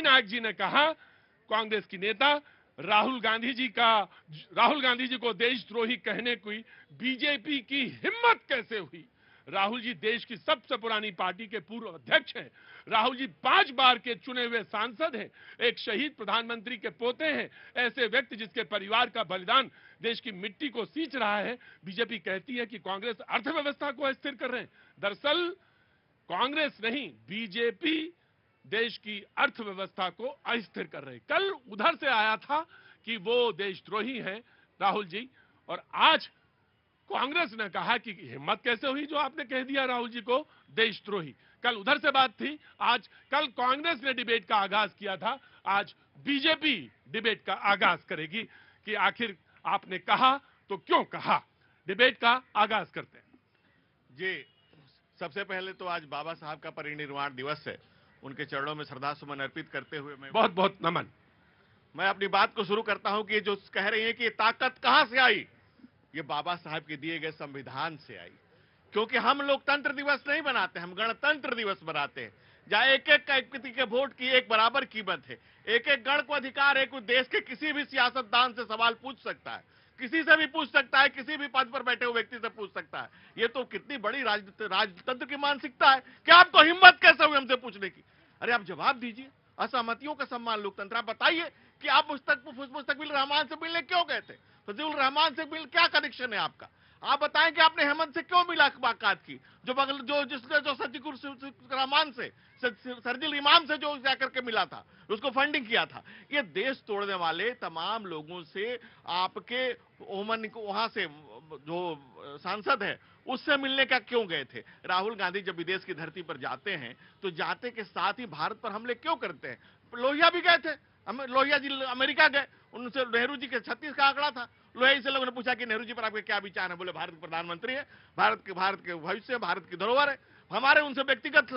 मुक्ति नायक जी ने कहा, कांग्रेस की नेता, राहुल गांधी जी को देशद्रोही कहने की बीजेपी की हिम्मत कैसे हुई? राहुल जी देश की सबसे पुरानी पार्टी के पूर्व अध्यक्ष हैं। राहुल जी 5 बार के चुने हुए सांसद हैं, एक शहीद प्रधानमंत्री के पोते हैं। ऐसे व्यक्ति जिसके परिवार का बलिदान देश की मिट्टी को सींच रहा है, बीजेपी कहती है कि कांग्रेस अर्थव्यवस्था को अस्थिर कर रहे हैं। दरअसल कांग्रेस नहीं, बीजेपी देश की अर्थव्यवस्था को अस्थिर कर रहे। कल उधर से आया था कि वो देशद्रोही हैं राहुल जी, और आज कांग्रेस ने कहा कि हिम्मत कैसे हुई जो आपने कह दिया राहुल जी को देशद्रोही। कल उधर से बात थी, आज कल कांग्रेस ने डिबेट का आगाज किया था, आज बीजेपी डिबेट का आगाज करेगी कि आखिर आपने कहा तो क्यों कहा। डिबेट का आगाज करते हैं। जी, सबसे पहले तो आज बाबा साहब का परिनिर्वाण दिवस है, उनके चरणों में श्रद्धा सुमन अर्पित करते हुए मैं बहुत बहुत नमन। मैं अपनी बात को शुरू करता हूं कि जो कह रही है कि ये ताकत कहां से आई, ये बाबा साहब के दिए गए संविधान से आई। क्योंकि हम लोकतंत्र दिवस नहीं बनाते, हम गणतंत्र दिवस बनाते हैं, जहां एक एक व्यक्ति के वोट की एक बराबर कीमत है, एक एक गण को अधिकार है कि देश के किसी भी सियासतदान से सवाल पूछ सकता है, किसी से भी पूछ सकता है, किसी भी पद पर बैठे हुए व्यक्ति से पूछ सकता है। ये तो कितनी बड़ी राजतंत्र की मानसिकता है कि आपको हिम्मत कैसे हुई हमसे पूछने की। अरे आप जवाब दीजिए। असहमतियों का सम्मान लोकतंत्र। आप बताइए कि आप मुस्तकबिल रहमान से मिलने क्यों गए थे? फजील रहमान से मिल क्या कनेक्शन है आपका? आप बताएं कि आपने हेमंत से क्यों मुलाकात की, जो सज्जिकुर रहमान से, सरजिल इमाम से जो जाकर के मिला था, उसको फंडिंग किया था। ये देश तोड़ने वाले तमाम लोगों से आपके ओमन को वहां से जो सांसद है उससे मिलने का क्यों गए थे? राहुल गांधी जब विदेश की धरती पर जाते हैं तो जाते के साथ ही भारत पर हमले क्यों करते हैं? लोहिया भी गए थे, लोहिया जी अमेरिका गए, उनसे नेहरू जी के 36 का आंकड़ा था। लोहिया से लोगों ने पूछा कि नेहरू जी पर आपके क्या विचार है? बोले भारत के प्रधानमंत्री है, भारत के भविष्य, भारत की धरोहर है। हमारे उनसे व्यक्तिगत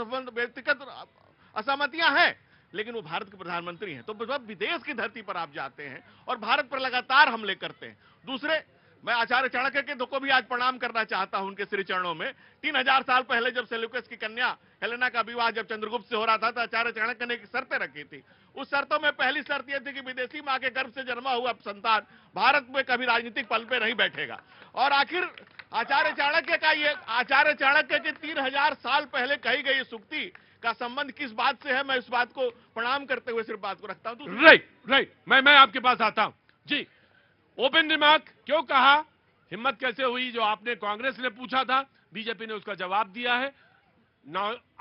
असहमतियां हैं, लेकिन वो भारत के प्रधानमंत्री हैं। तो जब विदेश की धरती पर आप जाते हैं और भारत पर लगातार हमले करते हैं। दूसरे, मैं आचार्य चाणक्य के को भी आज प्रणाम करना चाहता हूं, उनके श्री चरणों में। 3000 साल पहले जब सेल्यूकस की कन्या हेलेना का विवाह जब चंद्रगुप्त से हो रहा था तो आचार्य चाणक्य ने एक शर्तें रखी थी। उस शर्तों में पहली शर्त यह थी कि विदेशी मां के गर्भ से जन्मा हुआ संतान भारत में कभी राजनीतिक पल पे नहीं बैठेगा। और आखिर आचार्य चाणक्य के 3000 साल पहले कही गई सूक्ति का संबंध किस बात से है? मैं इस बात को प्रणाम करते हुए सिर्फ बात को रखता हूं। राइट, मैं आपके पास आता हूं जी। ओपन रिमार्क क्यों कहा, हिम्मत कैसे हुई जो आपने कांग्रेस ने पूछा था, बीजेपी ने उसका जवाब दिया है।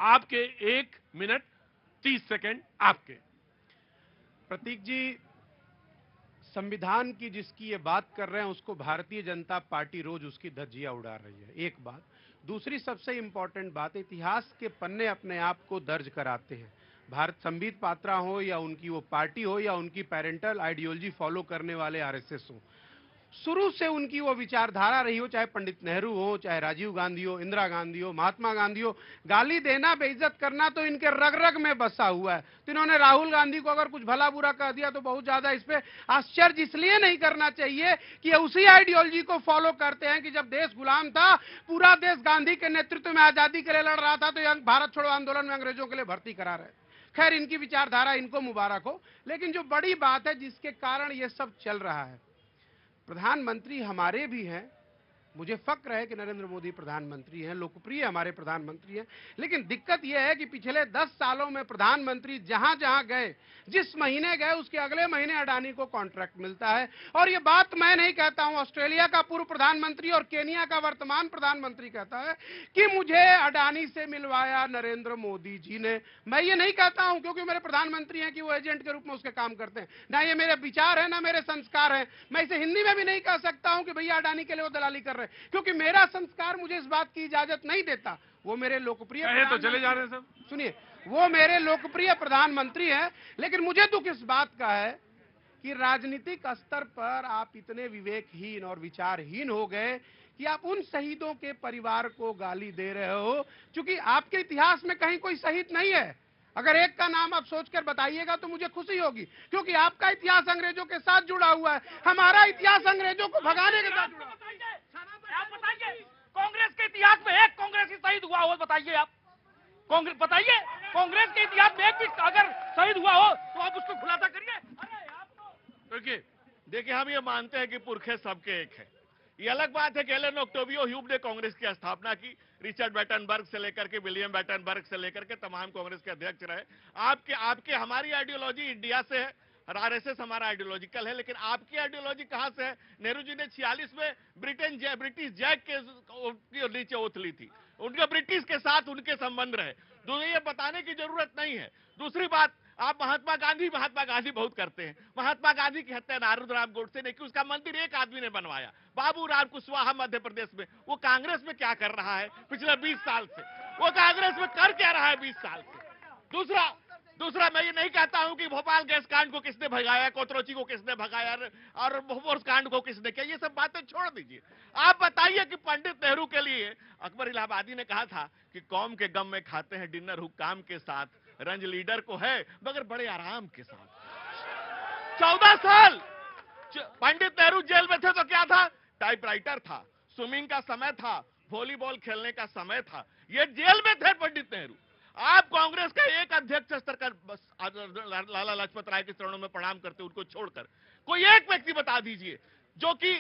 आपके 1 मिनट 30 सेकंड आपके। प्रतीक जी, संविधान की जिसकी ये बात कर रहे हैं उसको भारतीय जनता पार्टी रोज उसकी धज्जियां उड़ा रही है, एक बात। दूसरी सबसे इंपॉर्टेंट बात, इतिहास के पन्ने अपने आप को दर्ज कराते हैं। भारत संबित पात्रा हो या उनकी वो पार्टी हो या उनकी पेरेंटल आइडियोलॉजी फॉलो करने वाले आरएसएस हो, शुरू से उनकी वो विचारधारा रही हो, चाहे पंडित नेहरू हो, चाहे राजीव गांधी हो, इंदिरा गांधी हो, महात्मा गांधी हो, गाली देना, बेइज्जत करना तो इनके रग रग में बसा हुआ है। तो इन्होंने राहुल गांधी को अगर कुछ भला बुरा कह दिया तो बहुत ज्यादा इस पे आश्चर्य इसलिए नहीं करना चाहिए कि ये उसी आइडियोलॉजी को फॉलो करते हैं कि जब देश गुलाम था, पूरा देश गांधी के नेतृत्व में आजादी के लिए लड़ रहा था, तो भारत छोड़ो आंदोलन में अंग्रेजों के लिए भर्ती करा रहे। खैर, इनकी विचारधारा इनको मुबारक हो। लेकिन जो बड़ी बात है जिसके कारण ये सब चल रहा है, प्रधानमंत्री हमारे भी हैं, मुझे फक्र है कि नरेंद्र मोदी प्रधानमंत्री हैं, लोकप्रिय हमारे प्रधानमंत्री हैं। लेकिन दिक्कत यह है कि पिछले 10 सालों में प्रधानमंत्री जहां जहां गए, जिस महीने गए उसके अगले महीने अडानी को कॉन्ट्रैक्ट मिलता है। और ये बात मैं नहीं कहता हूं, ऑस्ट्रेलिया का पूर्व प्रधानमंत्री और केनिया का वर्तमान प्रधानमंत्री कहता है कि मुझे अडानी से मिलवाया नरेंद्र मोदी जी ने। मैं ये नहीं कहता हूं क्योंकि मेरे प्रधानमंत्री हैं कि वो एजेंट के रूप में उसके काम करते हैं, ना ये मेरे विचार है ना मेरे संस्कार है। मैं इसे हिंदी में भी नहीं कह सकता हूं कि भैया अडानी के लिए वो दलाली कर रहे हैं, क्योंकि मेरा संस्कार मुझे इस बात की इजाजत नहीं देता। वो मेरे लोकप्रिय तो चले जा रहे हैं सब, सुनिए, वो मेरे लोकप्रिय प्रधानमंत्री हैं। लेकिन मुझे दुख इस बात का है कि राजनीतिक स्तर पर आप इतने विवेकहीन और विचारहीन हो गए कि आप उन शहीदों के परिवार को गाली दे रहे हो, क्योंकि आपके इतिहास में कहीं कोई शहीद नहीं है। अगर एक का नाम आप सोचकर बताइएगा तो मुझे खुशी होगी, क्योंकि आपका इतिहास अंग्रेजों के साथ जुड़ा हुआ है, हमारा इतिहास अंग्रेजों को भगाने के साथ जुड़ा। आप बताइए, कांग्रेस के इतिहास में एक कांग्रेसी शहीद हुआ हो बताइए आप। कांग्रेस बताइए, कांग्रेस के इतिहास में एक भी अगर शहीद हुआ हो तो आप उसको खुलासा करिए। अरे आप तो देखिए हम ये मानते हैं कि पुरखे सबके एक है। ये अलग बात है कि एलन ऑक्टेवियो ह्यूब ने कांग्रेस की स्थापना की, रिचर्ड बैटनबर्ग से लेकर के विलियम बैटनबर्ग से लेकर के तमाम कांग्रेस के अध्यक्ष रहे। आपके आपके हमारी आइडियोलॉजी इंडिया से है, आरएसएस हमारा आइडियोलॉजिकल है, लेकिन आपकी आइडियोलॉजी कहां से है? नेहरू जी ने 46 में ब्रिटिश जैक के नीचे ओथ ली थी, उनका ब्रिटिश के साथ उनके संबंध रहे। ये बताने की जरूरत नहीं है। दूसरी बात, आप महात्मा गांधी बहुत करते हैं। महात्मा गांधी की हत्या नारूराम गोडसे ने की, उसका मंदिर एक आदमी ने बनवाया, बाबू राम कुशवाहा मध्य प्रदेश में। वो कांग्रेस में क्या कर रहा है पिछले 20 साल से? वो कांग्रेस में कर क्या रहा है 20 साल से? दूसरा मैं ये नहीं कहता हूं कि भोपाल गैस कांड को किसने भगाया, कोतरोची को किसने भगाया और भोपोर्स कांड को किसने किया, ये सब बातें छोड़ दीजिए। आप बताइए कि पंडित नेहरू के लिए अकबर इलाहाबादी ने कहा था कि कौम के गम में खाते हैं डिनर हुक्काम के साथ, रंज लीडर को है मगर बड़े आराम के साथ। 14 साल पंडित नेहरू जेल में थे तो क्या था? टाइपराइटर था, स्विमिंग का समय था, वॉलीबॉल खेलने का समय था, ये जेल में थे पंडित नेहरू। आप कांग्रेस का एक अध्यक्ष स्तर का लाला लाजपत राय के चरणों में प्रणाम करते, उनको छोड़कर कोई एक व्यक्ति बता दीजिए जो कि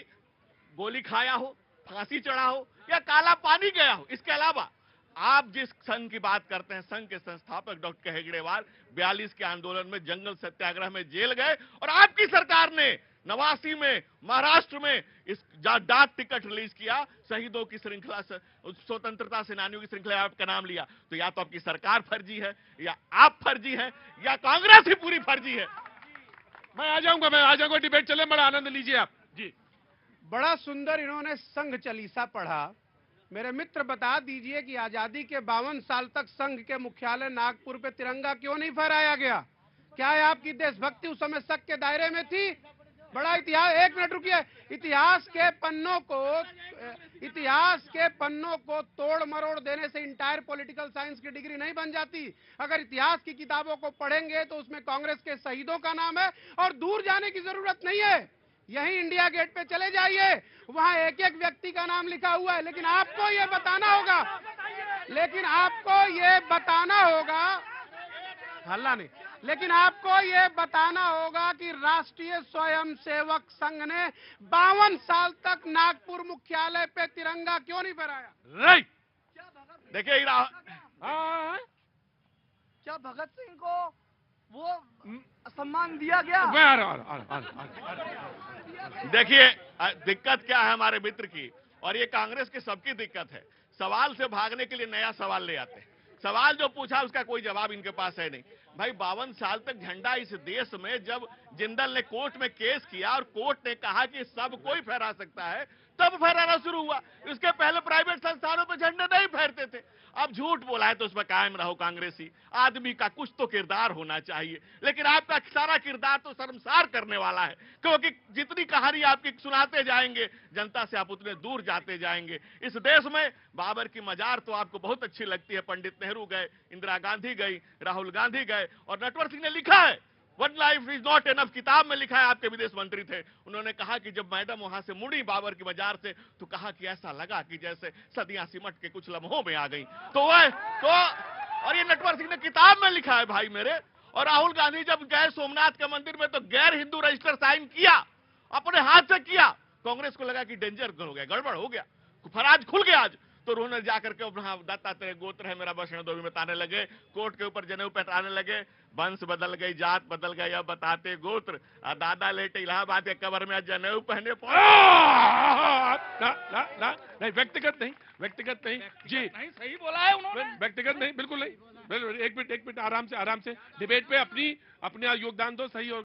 गोली खाया हो, फांसी चढ़ा हो या काला पानी गया हो। इसके अलावा आप जिस संघ की बात करते हैं, संघ के संस्थापक डॉक्टर हेगड़ेवार 42 के आंदोलन में जंगल सत्याग्रह में जेल गए और आपकी सरकार ने 89 में महाराष्ट्र में इस डाक टिकट रिलीज किया, शहीदों की श्रृंखला, स्वतंत्रता सेनानियों की श्रृंखला आपका नाम लिया। तो या तो आपकी सरकार फर्जी है, या आप फर्जी हैं, या कांग्रेस ही पूरी फर्जी है। मैं आ जाऊंगा, डिबेट चले, बड़ा आनंद लीजिए आप जी। बड़ा सुंदर इन्होंने संघ चालीसा पढ़ा। मेरे मित्र बता दीजिए कि आजादी के 52 साल तक संघ के मुख्यालय नागपुर पे तिरंगा क्यों नहीं फहराया गया? क्या है आपकी देशभक्ति उस समय शक के दायरे में थी? बड़ा इतिहास, एक मिनट रुकिए, इतिहास के पन्नों को तोड़ मरोड़ देने से इंटायर पॉलिटिकल साइंस की डिग्री नहीं बन जाती। अगर इतिहास की किताबों को पढ़ेंगे तो उसमें कांग्रेस के शहीदों का नाम है और दूर जाने की जरूरत नहीं है। यही इंडिया गेट पे चले जाइए, वहां एक एक व्यक्ति का नाम लिखा हुआ है। लेकिन आपको ये बताना होगा, हल्ला नहीं, लेकिन आपको ये बताना होगा कि राष्ट्रीय स्वयंसेवक संघ ने 52 साल तक नागपुर मुख्यालय पे तिरंगा क्यों नहीं फहराया? राइट। देखिए क्या भगत सिंह को वो सम्मान दिया गया? देखिए दिक्कत क्या है हमारे मित्र की, और ये कांग्रेस की सबकी दिक्कत है। सवाल से भागने के लिए नया सवाल ले आते हैं। सवाल जो पूछा उसका कोई जवाब इनके पास है नहीं। भाई 52 साल तक झंडा इस देश में, जब जिंदल ने कोर्ट में केस किया और कोर्ट ने कहा कि सब कोई फहरा सकता है, तब फहराना शुरू हुआ। इसके पहले प्राइवेट संस्थानों पर झंडे नहीं फहरते थे। अब झूठ बोला है तो उसमें कायम रहो कांग्रेसी। आदमी का कुछ तो किरदार होना चाहिए, लेकिन आपका सारा किरदार तो शर्मसार करने वाला है, क्योंकि जितनी कहानी आपकी सुनाते जाएंगे जनता से आप उतने दूर जाते जाएंगे। इस देश में बाबर की मजार तो आपको बहुत अच्छी लगती है, पंडित नेहरू गए, इंदिरा गांधी गई, राहुल गांधी गए, और नटवर सिंह ने लिखा है, one life is not enough, किताब में लिखा है, आपके विदेश मंत्री थे, उन्होंने कहा कि जब मैडम वहां से मुड़ी बाबर की मजार से तो कहा कि ऐसा लगा कि जैसे सदियां सिमट के कुछ लम्हों में आ गई। और ये नटवर सिंह ने किताब में लिखा है भाई मेरे। और राहुल गांधी जब गए सोमनाथ के मंदिर में तो गैर हिंदू रजिस्टर साइन किया, अपने हाथ से किया। कांग्रेस को लगा कि डेंजर हो गया, गड़बड़ हो गया, फराज खुल गया आज, तो उन्होंने जाकर के दाता तेरे गोत्र है मेरा वैष्णव देवी बताने लगे, कोर्ट के ऊपर जनेऊ पहनाने लगे, वंश बदल गई, जात बदल गई, अब बताते गोत्र, दादा लेटे इलाहाबाद के कबर में जनेऊ पहने नहीं, व्यक्तिगत नहीं जी, नहीं सही बोला है उन्होंने, व्यक्तिगत नहीं, बिल्कुल नहीं। एक मिनट आराम से डिबेट पे अपना योगदान दो, सही और